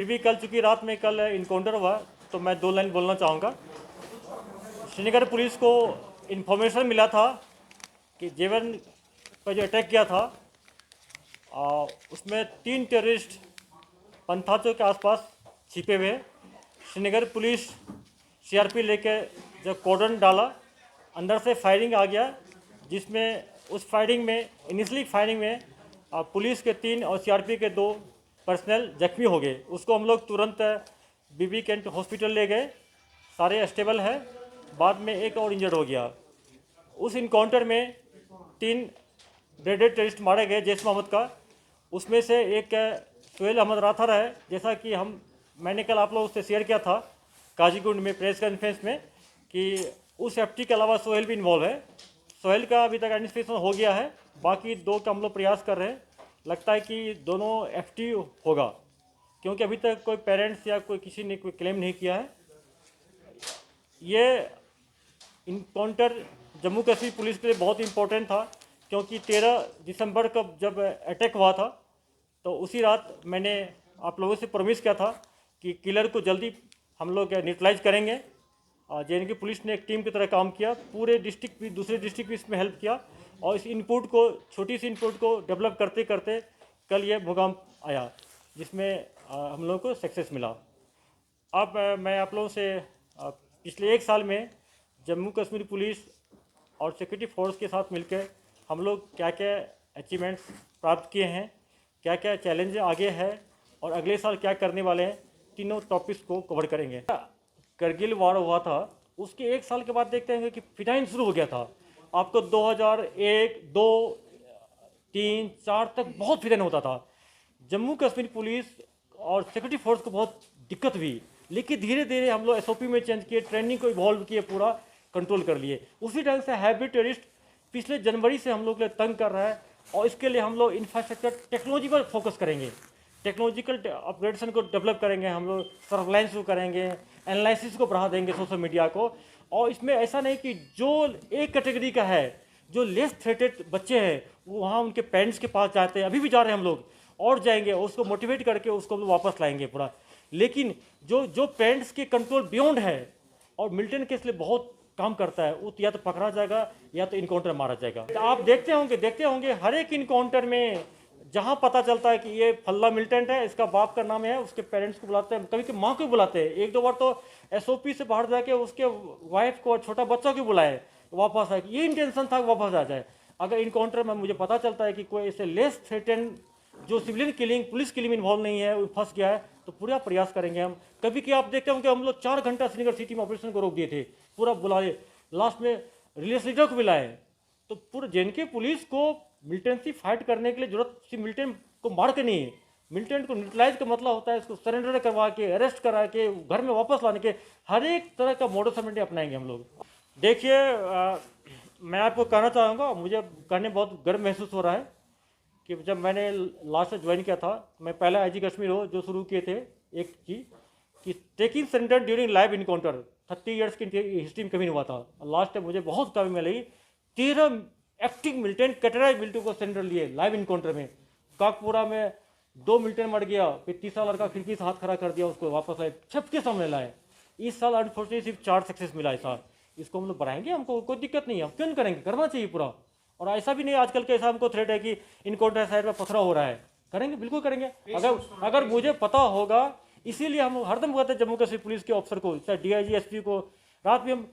फिर भी कल इनकाउंटर हुआ, तो मैं 2 लाइन बोलना चाहूँगा। श्रीनगर पुलिस को इन्फॉर्मेशन मिला था कि जेवन पर जो अटैक किया था उसमें 3 टेररिस्ट पंथाचो के आसपास छिपे हुए हैं। श्रीनगर पुलिस सीआरपी लेके जब कॉर्डन डाला, अंदर से फायरिंग आ गया, जिसमें उस फायरिंग में इनिशियली फायरिंग में पुलिस के 3 और सीआरपी के 2 पर्सनल जख्मी हो गए। उसको हम लोग तुरंत बीबी कैंट हॉस्पिटल ले गए, सारे स्टेबल है। बाद में एक और इंजर्ड हो गया। उस इनकाउंटर में 3 रेडेड टेररिस्ट मारे गए जैश मोहम्मद का। उसमें से एक सोहेल अहमद राथर है, जैसा कि मैंने कल आप लोगों से शेयर किया था काजीगुंड में प्रेस कॉन्फ्रेंस में कि उस एफटी के अलावा सोहेल भी इन्वॉल्व है। सोहेल का अभी तक आइडेंटिफिकेशन हो गया है, बाकी 2 का हम लोग प्रयास कर रहे हैं। लगता है कि दोनों एफटी होगा, क्योंकि अभी तक कोई पेरेंट्स या कोई किसी ने कोई क्लेम नहीं किया है। ये इनकाउंटर जम्मू कश्मीर पुलिस के लिए बहुत इंपॉर्टेंट था, क्योंकि 13 दिसंबर को जब अटैक हुआ था तो उसी रात मैंने आप लोगों से प्रॉमिस किया था कि किलर को जल्दी हम लोग न्यूट्रलाइज करेंगे। जे.एन.के पुलिस ने एक टीम की तरह काम किया, पूरे डिस्ट्रिक्ट भी दूसरे डिस्ट्रिक्ट भी इसमें हेल्प किया, और इस इनपुट को छोटी सी इनपुट को डेवलप करते करते कल ये मुकाम आया, जिसमें हम लोगों को सक्सेस मिला। अब मैं आप लोगों से पिछले 1 साल में जम्मू कश्मीर पुलिस और सिक्योरिटी फोर्स के साथ मिलकर हम लोग क्या क्या अचीवमेंट्स प्राप्त किए हैं, क्या क्या चैलेंज आगे है और अगले साल क्या करने वाले हैं, तीनों टॉपिक्स को कवर करेंगे। करगिल वार हुआ था, उसके 1 साल के बाद देखते हैं कि फिटाइन शुरू हो गया था। आपको 2001, 2, 3, 4 तक बहुत फिटाइन होता था। जम्मू कश्मीर पुलिस और सिक्योरिटी फोर्स को बहुत दिक्कत हुई, लेकिन धीरे धीरे हम लोग एसओपी में चेंज किए, ट्रेनिंग को इवॉल्व किए, पूरा कंट्रोल कर लिए। उसी ढंग से हैवी टेररिस्ट पिछले जनवरी से हम लोग के लिए तंग कर रहा है, और इसके लिए हम लोग इंफ्रास्ट्रक्चर टेक्नोलॉजी पर फोकस करेंगे, टेक्नोलॉजिकल अपग्रेडेशन को डेवलप करेंगे। हम लोग सर्वेलेंस को करेंगे, एनालिसिस को बढ़ा देंगे, सोशल मीडिया को। और इसमें ऐसा नहीं कि जो एक कैटेगरी का है, जो लेस थ्रेटेड बच्चे हैं, वो वहाँ उनके पेरेंट्स के पास जाते हैं, अभी भी जा रहे हैं हम लोग, और जाएंगे, उसको मोटिवेट करके उसको हम लोग वापस लाएंगे पूरा। लेकिन जो पेरेंट्स के कंट्रोल बियॉन्ड है और मिलिटेंट के इसलिए बहुत काम करता है, वो या तो पकड़ा जाएगा या तो इनकाउंटर मारा जाएगा। आप देखते होंगे हर एक इनकाउंटर में जहाँ पता चलता है कि ये फल्ला मिलिटेंट है, इसका बाप का नाम है, उसके पेरेंट्स को बुलाते हैं, कभी माँ को बुलाते हैं। 1-2 बार तो एसओपी से बाहर जाके उसके वाइफ को और छोटा बच्चा को बुलाए, वापस आए। ये इंटेंशन था कि वापस आ जाए। अगर इनकाउंटर में मुझे पता चलता है कि कोई ऐसे लेस थ्रेटेंड जो सिविलियन किलिंग, पुलिस किलिंग में इन्वॉल्व नहीं है, वो फंस गया है, तो पूरा प्रयास करेंगे हम। कभी कि आप देखते होंगे हम लोग 4 घंटा श्रीनगर सिटी में ऑपरेशन को रोक दिए थे, पूरा बुलाए, लास्ट में रिलीज लीडर को बुलाए। तो पूरे जे.एन.के पुलिस को मिलिटेंसी फाइट करने के लिए जरूरत सिर्फ मिलिटेंट को मार के नहीं है, मिलिटेंट को न्यूट्रलाइज का मतलब होता है इसको सरेंडर करवा के, अरेस्ट करा के, घर में वापस लाने के, हर एक तरह का मॉडल ऑपरेंडी अपनाएंगे हम लोग। देखिए, मैं आपको कहना चाहूँगा, मुझे कहने बहुत गर्व महसूस हो रहा है कि जब मैंने लास्ट ज्वाइन किया था, मैं पहला आईजी कश्मीर हो जो शुरू किए थे एक चीज़ कि taking surrender during live encounter. 30 years की हिस्ट्री में कभी नहीं हुआ था। लास्ट टाइम मुझे बहुत काफी में लगी, 13 एक्टिव मिलिटेंट कैटेगराइज मिलिटेंट को सरेंडर लिए लाइव इनकाउंटर में। काकपुरा में 2 मिलिटेंट मर गया, फिर तीसरा लड़का खिड़की से हाथ खड़ा कर दिया, उसको वापस लाए, सबके सामने लाए। इस साल अनफॉर्चुनेटली सिर्फ 4 सक्सेस मिला इस साल। इसको हम लोग बढ़ाएंगे, हमको कोई दिक्कत नहीं है, हम क्यों नहीं करेंगे, करना चाहिए पूरा। और ऐसा भी नहीं आजकल के ऐसा हमको थ्रेट है कि इनकाउंटर साइड में पथरा हो रहा है, करेंगे, बिल्कुल करेंगे। अगर मुझे पता होगा, इसीलिए हम हरदम कहते हैं जम्मू कश्मीर पुलिस के ऑफिसर को, चाहे डीआईजी, एसपी को, रात में हम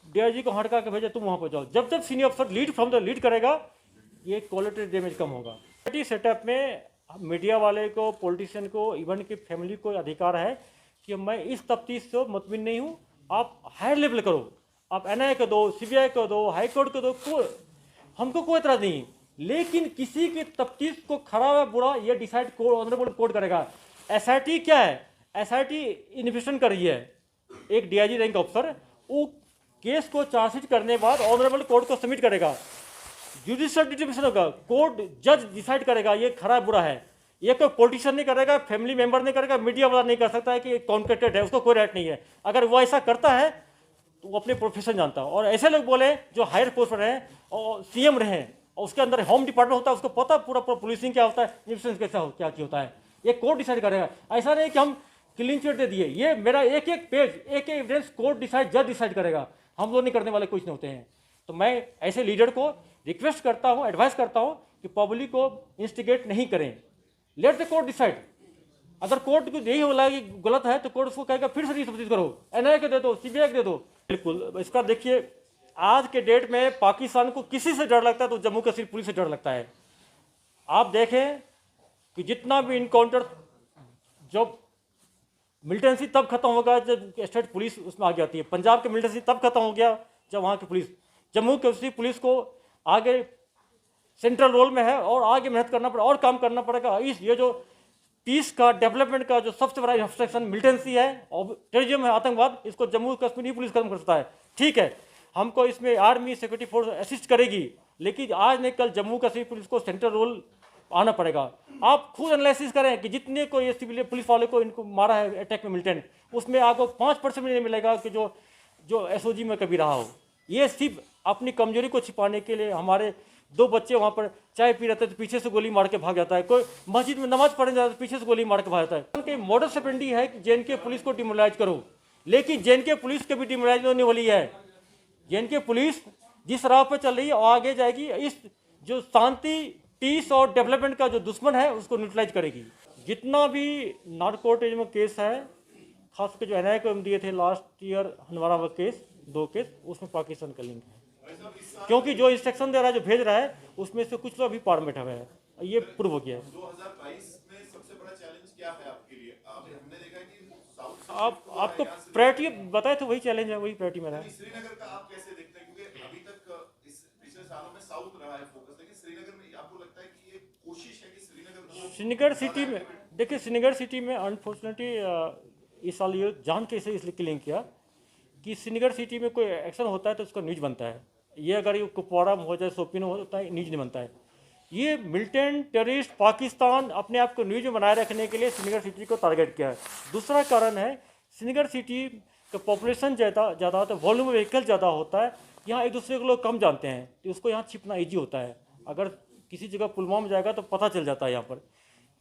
डीआईजी को हटका के भेजे, तुम वहाँ पर जाओ। जब जब सीनियर अफसर लीड करेगा, ये क्वालिटी डैमेज कम होगा। सेटअप में मीडिया वाले को, पॉलिटिशियन को, इवन की फैमिली को अधिकार है कि मैं इस तफ्तीश से मुतमिन नहीं हूँ, आप हायर लेवल करो, आप एनआईए को दो, सीबीआई को दो, हाईकोर्ट को दो, हमको कोई एतराज नहीं। लेकिन किसी की तफ्तीश को खराब है बुरा, ये डिसाइड ऑनरेबल कोर्ट करेगा। एसआईटी क्या है? एसआईटी इन्वेस्टिगेशन कर रही है, एक डीआईजी रैंक ऑफिसर, वो केस को चार्जशीट करने के बाद ऑनरेबल कोर्ट को सबमिट करेगा, जुडिशियल डिटर्मिनेशन होगा, कोर्ट जज डिसाइड करेगा ये खराब बुरा है। ये कोई पॉलिटिशियन नहीं करेगा, फैमिली मेंबर नहीं करेगा, मीडिया वाला नहीं कर सकता है कि कॉन्ट्रैक्टेड है, उसको कोई राइट नहीं है। अगर वो ऐसा करता है तो वो अपने प्रोफेशन जानता है। और ऐसे लोग बोले जो हायर पोस्ट पर हैं और सीएम रहे, और उसके अंदर होम डिपार्टमेंट होता है, उसको पता पूरा पुलिसिंग क्या होता है, इन्वेस्टिगेशन कैसा हो क्या होता है। ये कोर्ट डिसाइड करेगा। ऐसा नहीं कि हम क्लीन चिट दे दिए, ये मेरा एक एक पेज, एक एक एविडेंस कोर्ट डिसाइड, जज डिसाइड करेगा। हम लोग नहीं करने वाले, कुछ नहीं होते हैं। तो मैं ऐसे लीडर को रिक्वेस्ट करता हूँ, एडवाइस करता हूँ कि पब्लिक को इंस्टिगेट नहीं करें, लेट द कोर्ट डिसाइड। अगर कोर्ट को यही बोला कि गलत है तो कोर्ट उसको कहेगा फिर से रिसब्सिड करो, एनआईए को दे दो, सीबीआई को दे दो। बिल्कुल, इसका देखिए आज के डेट में पाकिस्तान को किसी से डर लगता है तो जम्मू कश्मीर पुलिस से डर लगता है। आप देखें कि जितना भी इनकाउंटर, जब मिलिटेंसी तब खत्म होगा जब स्टेट पुलिस उसमें आगे आती है। पंजाब की मिलिटेंसी तब खत्म हो गया जब वहाँ की पुलिस, जम्मू कश्मीर पुलिस को आगे सेंट्रल रोल में है और आगे मेहनत करना पड़ेगा और काम करना पड़ेगा। इस ये जो पीस का, डेवलपमेंट का जो सबसे बड़ा ऑब्स्ट्रक्शन मिलिटेंसी है और टेररिज्म है, आतंकवाद, इसको जम्मू कश्मीर पुलिस खत्म कर सकता है। ठीक है, हमको इसमें आर्मी सिक्योरिटी फोर्स असिस्ट करेगी, लेकिन आज नहीं कल जम्मू कश्मीर पुलिस को सेंट्रल रोल आना पड़ेगा। आप खुद एनालिसिस करें कि जितने को ये सिविल पुलिस वाले को इनको मारा है अटैक में मिलिटेंट, उसमें आपको 5% नहीं मिलेगा कि जो एसओजी में कभी रहा हो। ये सिर्फ अपनी कमजोरी को छिपाने के लिए, हमारे 2 बच्चे वहाँ पर चाय पी रहे थे तो पीछे से गोली मार के भाग जाता है, कोई मस्जिद में नमाज पढ़ने जाता है तो पीछे से गोली मार के भाग जाता है। उनके मॉडस ऑपरेंडी है कि जेएनके पुलिस को डिमोरलाइज करो, लेकिन जेएनके पुलिस के भी डिमोरलाइज होने वाली है। जेएनके पुलिस जिस राह पर चल रही है और आगे जाएगी, इस जो शांति, पीस और डेवलपमेंट का जो दुश्मन है उसको न्यूट्रलाइज करेगी। जितना भी नार्कोटिज्म केस है, खास कर जो एनआईए को दिए थे last year Handwara case, 2 case, उसमें पाकिस्तान का लिंक है, क्योंकि जो इंस्ट्रक्शन दे रहा है, जो भेज रहा है, उसमें से कुछ लोग अभी पार बैठा हुआ है। ये प्रूव हो गया है। 2022 में सबसे बड़ा चैलेंज क्या है आपके लिए? हमने देखा कि साउथ आपको प्रायोरिटी बताए तो वही चैलेंज है, वही प्रायोरिटी में रहा है। श्रीनगर का आप कैसे देखते हैं? क्योंकि अभी तक इस पिछले सालों में साउथ रहा है फोकस, लेकिन श्रीनगर में आपको लगता है कि ये कोशिश है कि श्रीनगर सिटी में, देखिए श्रीनगर सिटी में अनफॉर्चुनेटली इस साल ये जान के इसे इसलिए क्लेम किया कि श्रीनगर सिटी में कोई एक्शन होता है तो उसका न्यूज बनता है। ये अगर ये कुपवाड़ा में हो जाए, शोपिन में होता है, न्यूज नहीं बनता है। ये मिलिटेंट टेररिस्ट पाकिस्तान अपने आप को न्यूज में बनाए रखने के लिए श्रीनगर सिटी को टारगेट किया है। दूसरा कारण है, श्रीनगर सिटी का पॉपुलेशन ज़्यादा होता है, वॉल्यूम व्हीकल ज़्यादा होता है, यहाँ एक दूसरे को लोग कम जानते हैं तो उसको यहाँ छिपना ईजी होता है। अगर किसी जगह पुलवामा में जाएगा तो पता चल जाता है यहाँ पर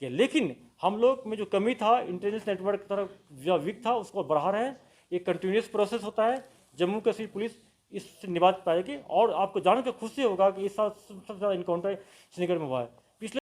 कि, लेकिन हम लोग में जो कमी था, इंटेलिजेंस नेटवर्क की तरफ जो वीक था, उसको बढ़ा रहे हैं। एक कंटिन्यूस प्रोसेस होता है, जम्मू कश्मीर पुलिस इससे निभात पाएगी। और आपको जानकर खुशी होगा कि इस साल सबसे ज़्यादा इनकाउंटर श्रीनगर में हुआ है।